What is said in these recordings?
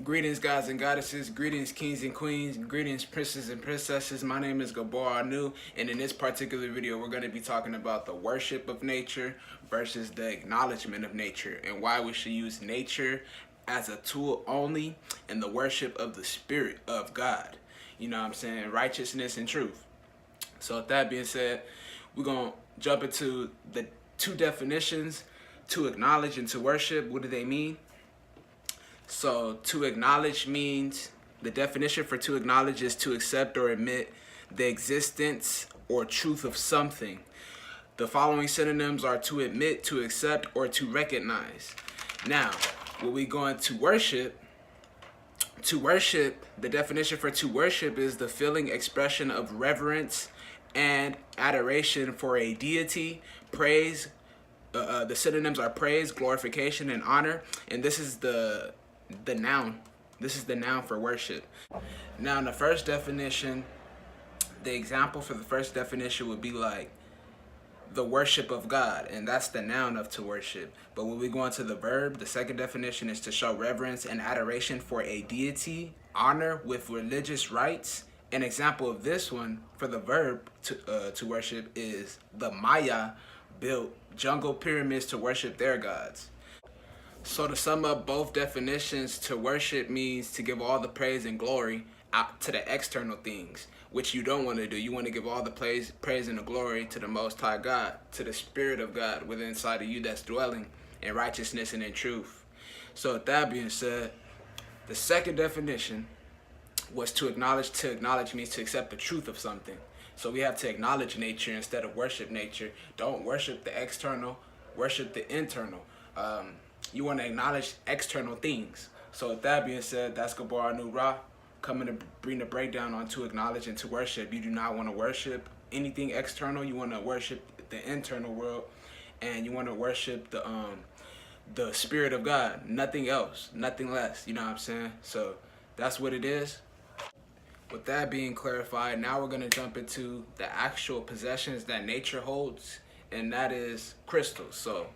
Greetings, gods and goddesses. Greetings, kings and queens. Greetings, princes and princesses. My name is Gabor Anu, and in this particular video, we're going to be talking about the worship of nature versus the acknowledgement of nature, and why we should use nature as a tool only in the worship of the Spirit of God. You know what I'm saying? Righteousness and truth. So with that being said, we're going to jump into the two definitions: to acknowledge and to worship. What do they mean? So to acknowledge means, the definition for to acknowledge is to accept or admit the existence or truth of something. The following synonyms are to admit, to accept, or to recognize. Now, when we go into worship, the definition for to worship is the feeling, expression of reverence and adoration for a deity, praise. The synonyms are praise, glorification, and honor. And this is the noun. This is the noun for worship. Now, in the first definition, the example for the first definition would be like the worship of God, and that's the noun of to worship. But when we go into the verb, the second definition is to show reverence and adoration for a deity, honor with religious rites. An example of this one for the verb to worship is the Maya built jungle pyramids to worship their gods. So to sum up both definitions, to worship means to give all the praise and glory out to the external things, which you don't want to do. You want to give all the praise and the glory to the Most High God, to the Spirit of God within inside of you that's dwelling in righteousness and in truth. So with that being said, the second definition was to acknowledge. To acknowledge means to accept the truth of something. So we have to acknowledge nature instead of worship nature. Don't worship the external, worship the internal. You want to acknowledge external things. So with that being said, that's Gabor Anu Ra coming to bring the breakdown on to acknowledge and to worship. You do not want to worship anything external. You want to worship the internal world, and you want to worship the Spirit of God. Nothing else, nothing less. You know what I'm saying? So that's what it is. With that being clarified, now we're going to jump into the actual possessions that nature holds, and that is crystals. So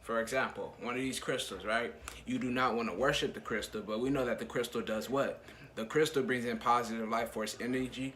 for example, one of these crystals, right? You do not want to worship the crystal, but we know that the crystal does what? The crystal brings in positive life force energy.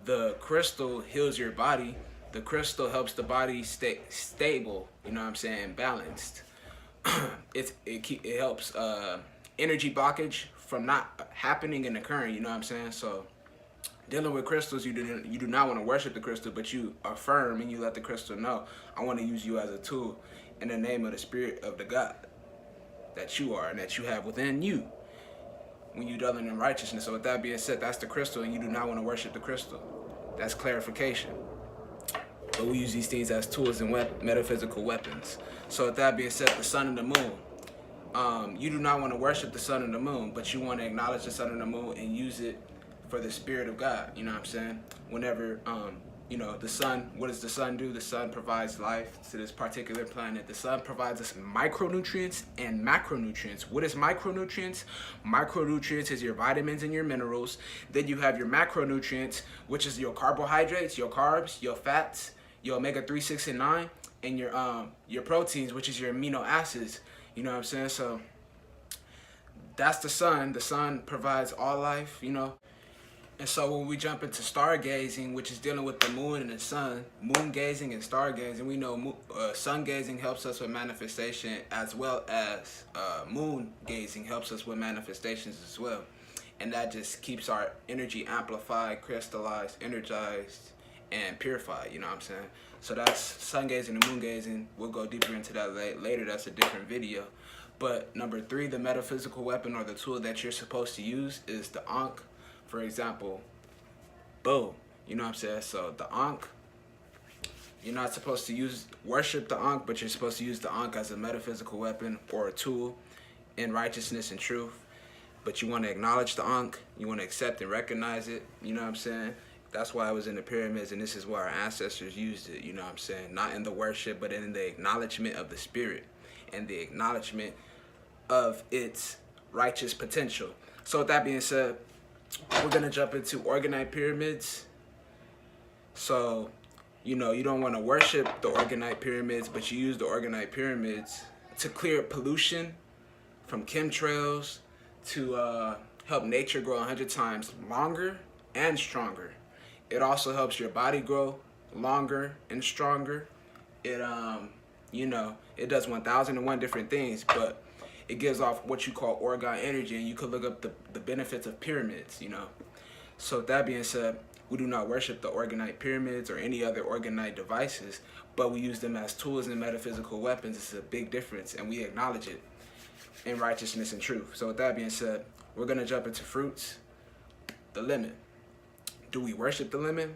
The crystal heals your body. The crystal helps the body stay stable, you know what I'm saying, balanced. It helps energy blockage from not happening and occurring, you know what I'm saying? So dealing with crystals, you do not want to worship the crystal, but you affirm and you let the crystal know, I want to use you as a tool in the name of the Spirit of the God that you are and that you have within you when you dwelling in righteousness. So with that being said, that's the crystal, and you do not want to worship the crystal. That's clarification. But we use these things as tools and metaphysical weapons. So with that being said, the sun and the moon. You do not want to worship the sun and the moon, but you want to acknowledge the sun and the moon and use it for the Spirit of God. You know what I'm saying? Whenever you know, the sun, what does the sun do? The sun provides life to this particular planet. The sun provides us micronutrients and macronutrients. What is micronutrients? Micronutrients is your vitamins and your minerals. Then you have your macronutrients, which is your carbohydrates, your carbs, your fats, your omega-3, 6, and 9, and your proteins, which is your amino acids. You know what I'm saying? So that's the sun. The sun provides all life, you know. And so when we jump into stargazing, which is dealing with the moon and the sun, moon gazing and stargazing, we know sun gazing helps us with manifestation, as well as moon gazing helps us with manifestations as well. And that just keeps our energy amplified, crystallized, energized, and purified, you know what I'm saying? So that's sun gazing and moon gazing. We'll go deeper into that later. That's a different video. But number 3, the metaphysical weapon or the tool that you're supposed to use is the Ankh. For example, bow, you know what I'm saying? So the Ankh, you're not supposed to worship the Ankh, but you're supposed to use the Ankh as a metaphysical weapon or a tool in righteousness and truth. But you want to acknowledge the Ankh, you want to accept and recognize it, you know what I'm saying? That's why it was in the pyramids, and this is why our ancestors used it, you know what I'm saying? Not in the worship, but in the acknowledgement of the Spirit and the acknowledgement of its righteous potential. So with that being said, we're going to jump into orgonite pyramids. So, you know, you don't want to worship the orgonite pyramids, but you use the orgonite pyramids to clear pollution from chemtrails, to help nature grow 100 times longer and stronger. It also helps your body grow longer and stronger. It it does 1001 different things, but it gives off what you call orgone energy, and you could look up the benefits of pyramids. So with that being said, we do not worship the orgonite pyramids or any other orgonite devices, but we use them as tools and metaphysical weapons. It's a big difference, and we acknowledge it in righteousness and truth. So with that being said, we're going to jump into fruits. The lemon. Do we worship the lemon?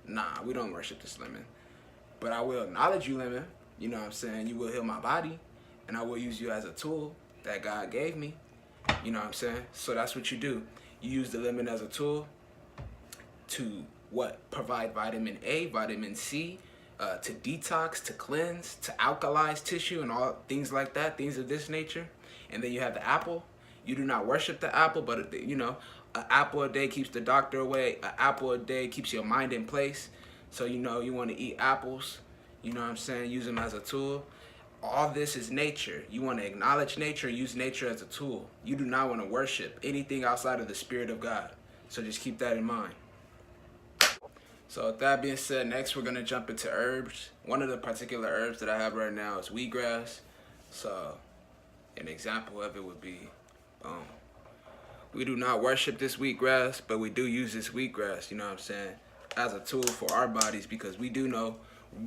Nah, we don't worship this lemon. But I will acknowledge you, lemon. You know what I'm saying? You will heal my body, and I will use you as a tool that God gave me. You know what I'm saying? So that's what you do. You use the lemon as a tool to what? Provide vitamin A, vitamin C, to detox, to cleanse, to alkalize tissue and all things like that, things of this nature. And then you have the apple. You do not worship the apple, but an apple a day keeps the doctor away. An apple a day keeps your mind in place. So you want to eat apples. You know what I'm saying? Use them as a tool. All this is nature. You want to acknowledge nature, use nature as a tool. You do not want to worship anything outside of the Spirit of God. So just keep that in mind. So with that being said, next we're going to jump into herbs. One of the particular herbs that I have right now is wheatgrass. So an example of it would be, we do not worship this wheatgrass, but we do use this wheatgrass, you know what I'm saying, as a tool for our bodies, because we do know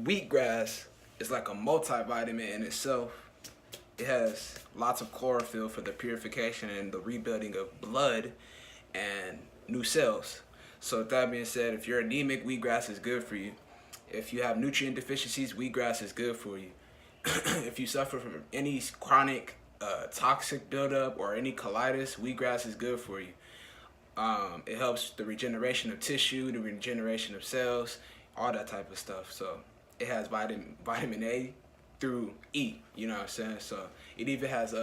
wheatgrass is like a multivitamin in itself. It has lots of chlorophyll for the purification and the rebuilding of blood and new cells. So with that being said, if you're anemic, wheatgrass is good for you. If you have nutrient deficiencies, wheatgrass is good for you. If you suffer from any chronic toxic buildup or any colitis, wheatgrass is good for you. It helps the regeneration of tissue, the regeneration of cells, all that type of stuff. So it has vitamin A through E, you know what I'm saying? So it even has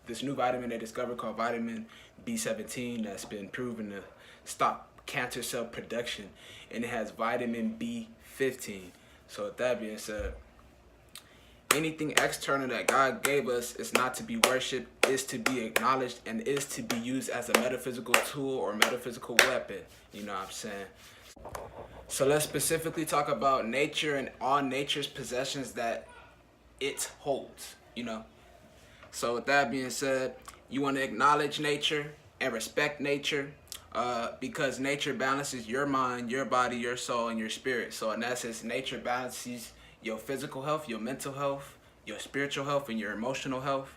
this new vitamin they discovered called vitamin B17 that's been proven to stop cancer cell production, and it has vitamin B15. So with that being said, anything external that God gave us is not to be worshipped, is to be acknowledged, and is to be used as a metaphysical tool or metaphysical weapon, you know what I'm saying? So let's specifically talk about nature and all nature's possessions that it holds, So with that being said, you want to acknowledge nature and respect nature, because nature balances your mind, your body, your soul, and your spirit. So in essence, nature balances your physical health, your mental health, your spiritual health, and your emotional health.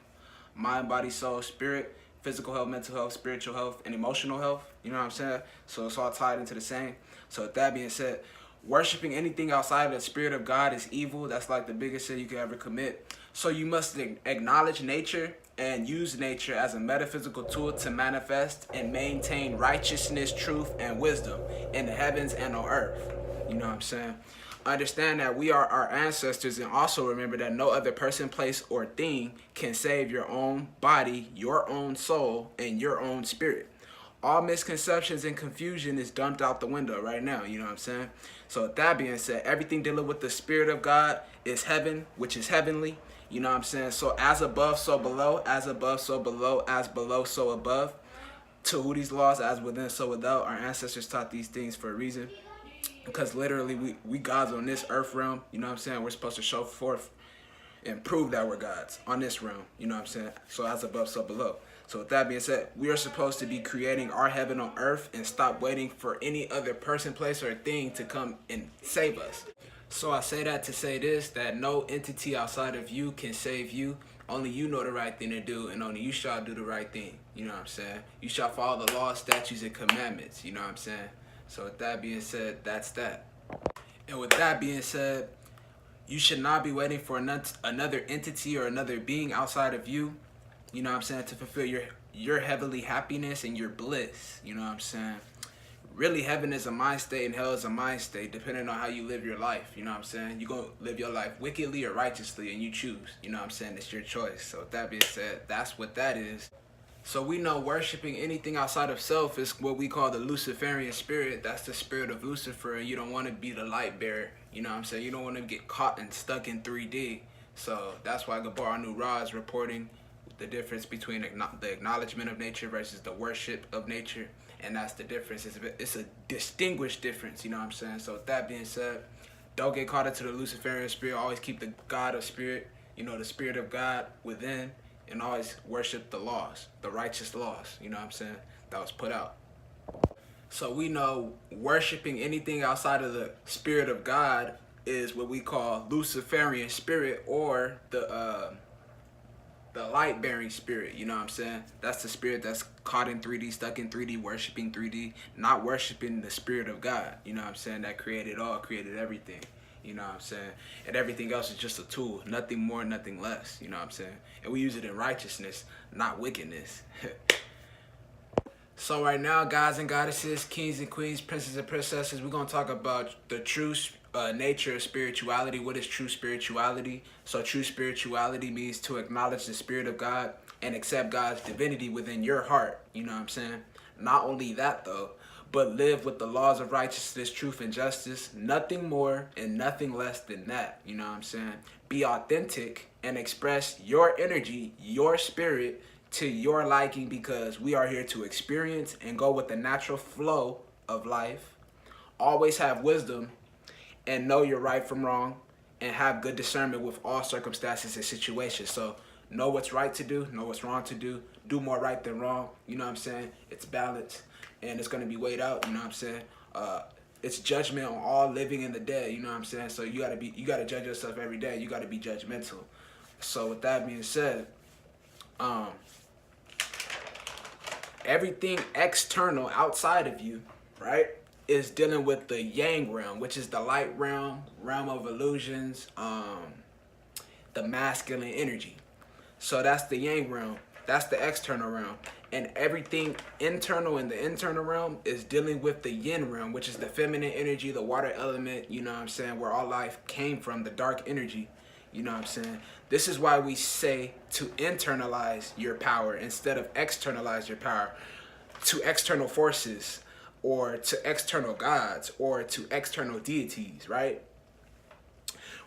Mind, body, soul, spirit, physical health, mental health, spiritual health, and emotional health. You know what I'm saying? So it's all tied into the same. So with that being said, worshiping anything outside of the Spirit of God is evil. That's like the biggest sin you can ever commit. So you must acknowledge nature and use nature as a metaphysical tool to manifest and maintain righteousness, truth, and wisdom in the heavens and on earth. You know what I'm saying? Understand that we are our ancestors, and also remember that no other person, place, or thing can save your own body, your own soul, and your own spirit. All misconceptions and confusion is dumped out the window right now, you know what I'm saying? So with that being said, everything dealing with the Spirit of God is heaven, which is heavenly, you know what I'm saying? So as above, so below, as above, so below, as below, so above. To who these laws, as within, so without. Our ancestors taught these things for a reason. Because literally we gods on this earth realm, you know what I'm saying? We're supposed to show forth and prove that we're gods on this realm, you know what I'm saying? So as above, so below. So with that being said, we are supposed to be creating our heaven on earth and stop waiting for any other person, place, or thing to come and save us. So I say that to say this, that no entity outside of you can save you. Only you know the right thing to do, and only you shall do the right thing, you know what I'm saying? You shall follow the laws, statutes, and commandments, you know what I'm saying? So with that being said, that's that. And with that being said, you should not be waiting for another entity or another being outside of you, you know what I'm saying, to fulfill your heavenly happiness and your bliss, you know what I'm saying. Really, heaven is a mind state and hell is a mind state, depending on how you live your life, you know what I'm saying. You're going to live your life wickedly or righteously, and you choose, you know what I'm saying. It's your choice. So with that being said, that's what that is. So we know worshiping anything outside of self is what we call the Luciferian spirit. That's the spirit of Lucifer, and you don't want to be the light bearer. You know what I'm saying? You don't want to get caught and stuck in 3D. So that's why Gabar Anu Ra is reporting the difference between the acknowledgement of nature versus the worship of nature. And that's the difference. It's a distinguished difference, you know what I'm saying? So with that being said, don't get caught into the Luciferian spirit. Always keep the God of spirit, you know, the spirit of God within, and always worship the laws, the righteous laws, you know what I'm saying, that was put out. So we know worshiping anything outside of the spirit of God is what we call Luciferian spirit, or the light-bearing spirit, you know what I'm saying? That's the spirit that's caught in 3D, stuck in 3D, worshiping 3D, not worshiping the spirit of God, you know what I'm saying, that created all, created everything, you know what I'm saying? And everything else is just a tool, nothing more, nothing less, you know what I'm saying? And we use it in righteousness, not wickedness. So right now, gods and goddesses, kings and queens, princes and princesses, we're going to talk about the true nature of spirituality. What is true spirituality? So true spirituality means to acknowledge the spirit of God and accept God's divinity within your heart. You know what I'm saying? Not only that, though, but live with the laws of righteousness, truth, and justice. Nothing more and nothing less than that. You know what I'm saying? Be authentic and express your energy, your spirit, to your liking, because we are here to experience and go with the natural flow of life. Always have wisdom and know your right from wrong, and have good discernment with all circumstances and situations. So know what's right to do, know what's wrong to do more right than wrong, you know what I'm saying? It's balance, and it's going to be weighed out, you know what I'm saying? It's judgment on all living and the dead, you know what I'm saying? So you got to judge yourself every day. You got to be judgmental. So with that being said, everything external outside of you, right, is dealing with the yang realm, which is the light realm, realm of illusions, the masculine energy. So that's the yang realm. That's the external realm. And everything internal in the internal realm is dealing with the yin realm, which is the feminine energy, the water element, you know what I'm saying, where all life came from, the dark energy. You know what I'm saying? This is why we say to internalize your power instead of externalize your power to external forces, or to external gods, or to external deities, right?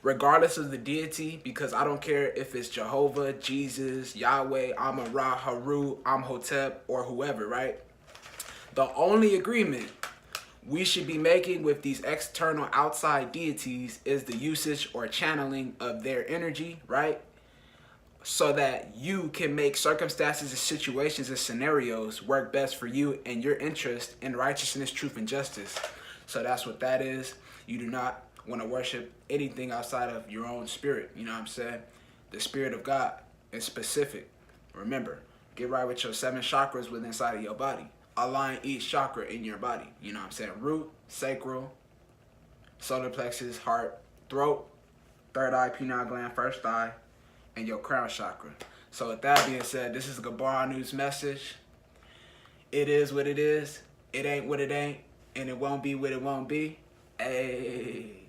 Regardless of the deity, because I don't care if it's Jehovah, Jesus, Yahweh, Amun-Ra, Haru, Amhotep, or whoever, right? The only agreement we should be making with these external outside deities is the usage or channeling of their energy, right? So that you can make circumstances and situations and scenarios work best for you and your interest in righteousness, truth, and justice. So that's what that is. You do not want to worship anything outside of your own spirit, you know what I'm saying? The spirit of God is specific. Remember, get right with your 7 chakras within inside of your body. Align each chakra in your body. You know what I'm saying? Root, sacral, solar plexus, heart, throat, third eye, pineal gland, first eye, and your crown chakra. So with that being said, this is a Gabar News message. It is what it is. It ain't what it ain't. And it won't be what it won't be. Hey.